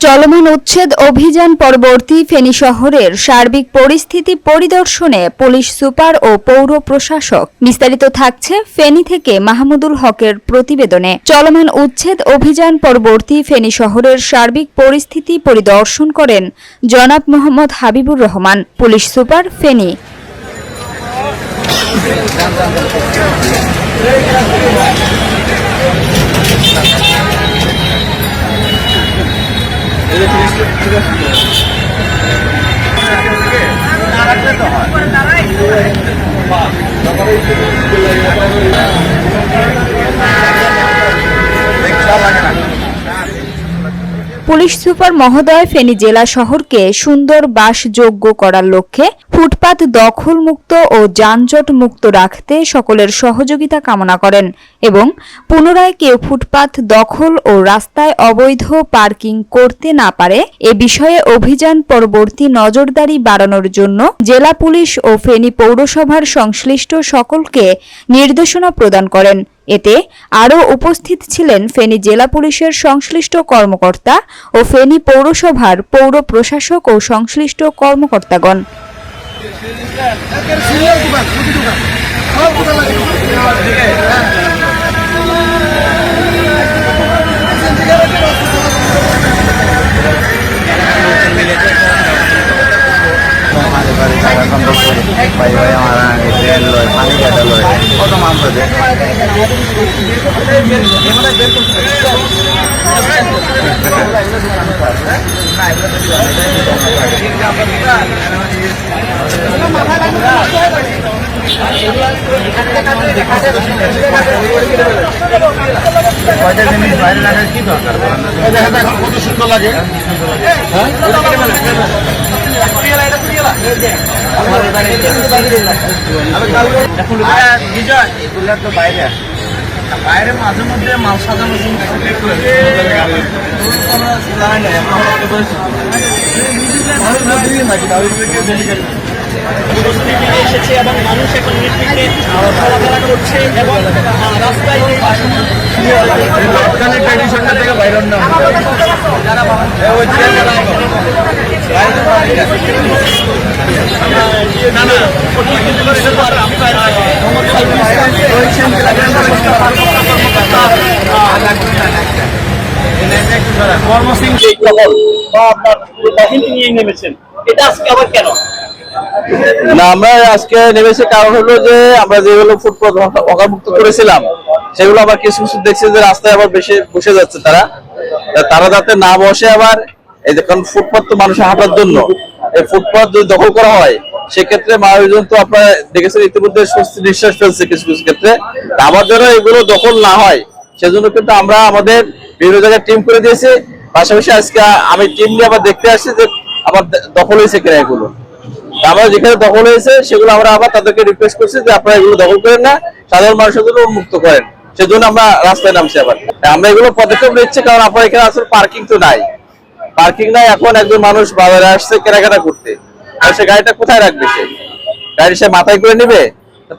চলমান উচ্ছেদ অভিযান পরবর্তী ফেনী শহরের সার্বিক পরিস্থিতি পরিদর্শনে পুলিশ সুপার ও পৌর প্রশাসক। বিস্তারিত থাকছে ফেনী থেকে মাহমুদুল হকের প্রতিবেদনে। চলমান উচ্ছেদ অভিযান পরবর্তী ফেনী শহরের সার্বিক পরিস্থিতি পরিদর্শন করেন জনাব Mohammad Habibur Rahman, police super, Feni. Police super মহোদয় ফেনী জেলা শহরকে সুন্দর বাসযোগ্য করার লক্ষ্যে ফুটপাত দখলমুক্ত ও যানজট মুক্ত রাখতে সকলের সহযোগিতা কামনা করেন এবং পুনরায় কেউ ফুটপাত দখল ও রাস্তায় অবৈধ পার্কিং করতে না পারে এ বিষয়ে অভিযান পরবর্তী নজরদারি বাড়ানোর জন্য জেলা পুলিশ ও ফেনী পৌরসভার সংশ্লিষ্ট সকলকে নির্দেশনা প্রদান করেন। এতে আরও উপস্থিত ছিলেন ফেনী জেলা পুলিশের সংশ্লিষ্ট কর্মকর্তা ও ফেনী পৌরসভার পৌর প্রশাসক ও সংশ্লিষ্ট কর্মকর্তাগণ। বাইরে মাঝে মধ্যে মাল সাজানো এসেছে এবং মানুষ এখন নির্বিঘ্নে চলাফেরা করছে এবং রাস্তায় বাইরে কর্মসিং বা আপনার বাহিনী নিয়ে নেমেছেন, এটা আজকে আবার কেন? না, আমরা আজকে নেমেছি কারণ হলো যে আমরা যেগুলো ফুটপাত অকামুক্ত করেছিলাম সেগুলো আবার কিছু কিছু দেখছি যে রাস্তায় আবার বেশি বসে যাচ্ছে তারা যাতে না বসে আবার এই যে কারণ ফুটপাত তো মানুষের হাঁটার জন্য, এই ফুটপাত যদি দখল করা হয় সেক্ষেত্রে মানুষজন তো আপনারা দেখেছেন ইতিমধ্যে স্বস্তি নিঃশ্বাস ফেলছে কিছু কিছু ক্ষেত্রে। আমাদেরও এগুলো দখল না হয় সেজন্য কিন্তু আমরা আমাদের বিভিন্ন জায়গায় টিম করে দিয়েছি। পাশাপাশি আজকে আমি টিম নিয়ে আবার দেখতে আসছি যে আবার দখল হয়েছে কিনা এগুলো। আমরা যেখানে দখল হয়েছে সেগুলো আমরা আবার তাদেরকে রিকোয়েস্ট করছি যে আপনারা এগুলো দখল করেন না, সাধারণ মানুষের জন্য উন্মুক্ত করেন। সেজন্য আমরা রাস্তায় নামছি। আবার আমরা এগুলো পদক্ষেপ নিচ্ছি কারণ আপনার এখানে আসলে পার্কিং তো নাই, পার্কিং নাই। এখন একজন মানুষ বাজারে আসছে কেনাকাটা করতে, আর সে গাড়িটা কোথায় রাখবে? সে গাড়ি সে মাথায় করে নেবে?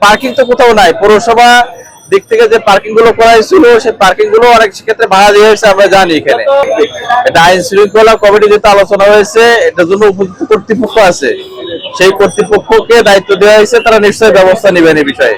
পার্কিং তো কোথাও নাই। পৌরসভা দিক থেকে যে পার্কিং গুলো করা হয়েছিল সেই পার্কিং গুলো অনেক ক্ষেত্রে ভাড়া দিয়ে হয়েছে, আমরা জানি। এখানে এটা আইন শৃঙ্খলা কমিটি যেটা আলোচনা হয়েছে, এটার জন্য উপযুক্ত কর্তৃপক্ষ আছে, সেই কর্তৃপক্ষকে দায়িত্ব দেওয়া হয়েছে, তারা নিশ্চয়ই ব্যবস্থা নেবেন এই বিষয়ে।